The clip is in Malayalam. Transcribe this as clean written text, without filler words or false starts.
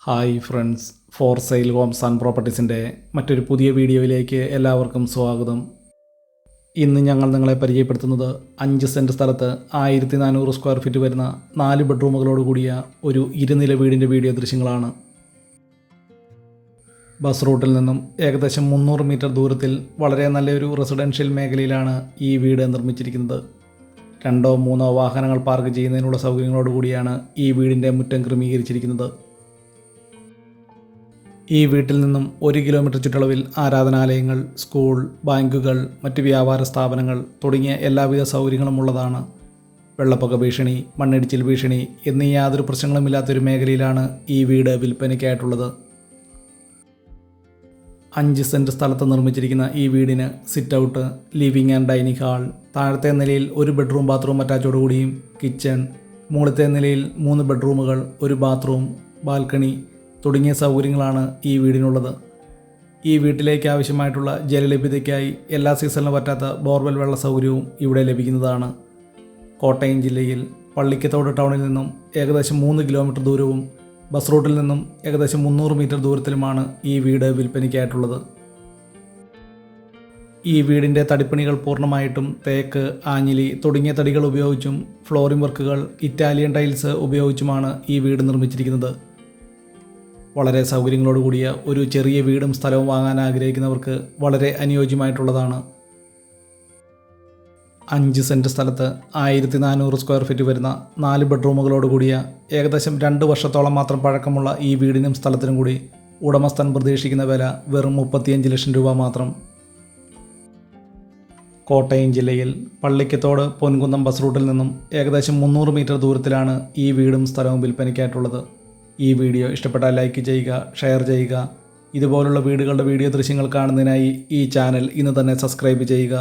Hi friends, for sale homes and പ്രോപ്പർട്ടീസിൻ്റെ മറ്റൊരു പുതിയ വീഡിയോയിലേക്ക് എല്ലാവർക്കും സ്വാഗതം. ഇന്ന് ഞങ്ങൾ നിങ്ങളെ പരിചയപ്പെടുത്തുന്നത് 5 സെൻറ്റ് സ്ഥലത്ത് 1400 സ്ക്വയർ ഫീറ്റ് വരുന്ന 4 ബെഡ്റൂമുകളോട് കൂടിയ ഒരു ഇരുനില വീടിൻ്റെ വീഡിയോ ദൃശ്യങ്ങളാണ്. ബസ് റൂട്ടിൽ നിന്നും ഏകദേശം 300 മീറ്റർ ദൂരത്തിൽ വളരെ നല്ലൊരു റെസിഡൻഷ്യൽ മേഖലയിലാണ് ഈ വീട് നിർമ്മിച്ചിരിക്കുന്നത്. 2-3 വാഹനങ്ങൾ പാർക്ക് ചെയ്യുന്നതിനുള്ള സൗകര്യങ്ങളോട് കൂടിയാണ് ഈ വീടിൻ്റെ മുറ്റം ക്രമീകരിച്ചിരിക്കുന്നത്. ഈ വീട്ടിൽ നിന്നും 1 കിലോമീറ്റർ ചുറ്റളവിൽ ആരാധനാലയങ്ങൾ, സ്കൂൾ, ബാങ്കുകൾ, മറ്റ് വ്യാപാര സ്ഥാപനങ്ങൾ തുടങ്ങിയ എല്ലാവിധ സൗകര്യങ്ങളും ഉള്ളതാണ്. വെള്ളപ്പൊക്ക ഭീഷണി, മണ്ണിടിച്ചിൽ ഭീഷണി എന്നീ യാതൊരു പ്രശ്നങ്ങളുമില്ലാത്തൊരു മേഖലയിലാണ് ഈ വീട് വിൽപ്പനയ്ക്കായിട്ടുള്ളത്. 5 സെൻറ്റ് സ്ഥലത്ത് നിർമ്മിച്ചിരിക്കുന്ന ഈ വീടിന് sit out, living and dining hall, താഴത്തെ നിലയിൽ 1 ബെഡ്റൂം ബാത്റൂം അറ്റാച്ചോടുകൂടിയും കിച്ചൺ, മുകളിലത്തെ നിലയിൽ 3 ബെഡ്റൂമുകൾ, 1 ബാത്റൂം, ബാൽക്കണി തുടങ്ങിയ സൗകര്യങ്ങളാണ് ഈ വീടിനുള്ളത്. ഈ വീട്ടിലേക്ക് ആവശ്യമായിട്ടുള്ള ജലലഭ്യതയ്ക്കായി എല്ലാ സീസണിലും പറ്റാത്ത ബോർവെൽ വെള്ള സൗകര്യവും ഇവിടെ ലഭിക്കുന്നതാണ്. കോട്ടയം ജില്ലയിൽ പള്ളിക്കത്തോട് ടൗണിൽ നിന്നും ഏകദേശം 3 കിലോമീറ്റർ ദൂരവും ബസ് റൂട്ടിൽ നിന്നും ഏകദേശം 300 മീറ്റർ ദൂരത്തിലുമാണ് ഈ വീട് വിൽപ്പനയ്ക്കായിട്ടുള്ളത്. ഈ വീടിൻ്റെ തടിപ്പണികൾ പൂർണ്ണമായിട്ടും തേക്ക്, ആഞ്ഞിലി തുടങ്ങിയ തടികൾ ഉപയോഗിച്ചും ഫ്ലോറിംഗ് വർക്കുകൾ ഇറ്റാലിയൻ ടൈൽസ് ഉപയോഗിച്ചുമാണ് ഈ വീട് നിർമ്മിച്ചിരിക്കുന്നത്. വളരെ സൗകര്യങ്ങളോട് കൂടിയ ഒരു ചെറിയ വീടും സ്ഥലവും വാങ്ങാൻ ആഗ്രഹിക്കുന്നവർക്ക് വളരെ അനുയോജ്യമായിട്ടുള്ളതാണ്. 5 സെൻറ്റ് സ്ഥലത്ത് 1400 സ്ക്വയർ ഫീറ്റ് വരുന്ന 4 ബെഡ്റൂമുകളോട് കൂടിയ ഏകദേശം 2 വർഷത്തോളം മാത്രം പഴക്കമുള്ള ഈ വീടിനും സ്ഥലത്തിനും കൂടി ഉടമസ്ഥൻ പ്രതീക്ഷിക്കുന്ന വില വെറും 35 ലക്ഷം രൂപ മാത്രം. കോട്ടയം ജില്ലയിൽ പള്ളിക്കത്തോട് പൊൻകുന്നം ബസ് റൂട്ടിൽ നിന്നും ഏകദേശം 300 മീറ്റർ ദൂരത്തിലാണ് ഈ വീടും സ്ഥലവും വിൽപ്പനയ്ക്കായിട്ടുള്ളത്. ഈ വീഡിയോ ഇഷ്ടപ്പെട്ടാൽ ലൈക്ക് ചെയ്യുക, ഷെയർ ചെയ്യുക. ഇതുപോലുള്ള വീടുകളുടെ വീഡിയോ ദൃശ്യങ്ങൾ കാണുന്നതിനായി ഈ ചാനൽ ഇന്ന് തന്നെ സബ്സ്ക്രൈബ് ചെയ്യുക.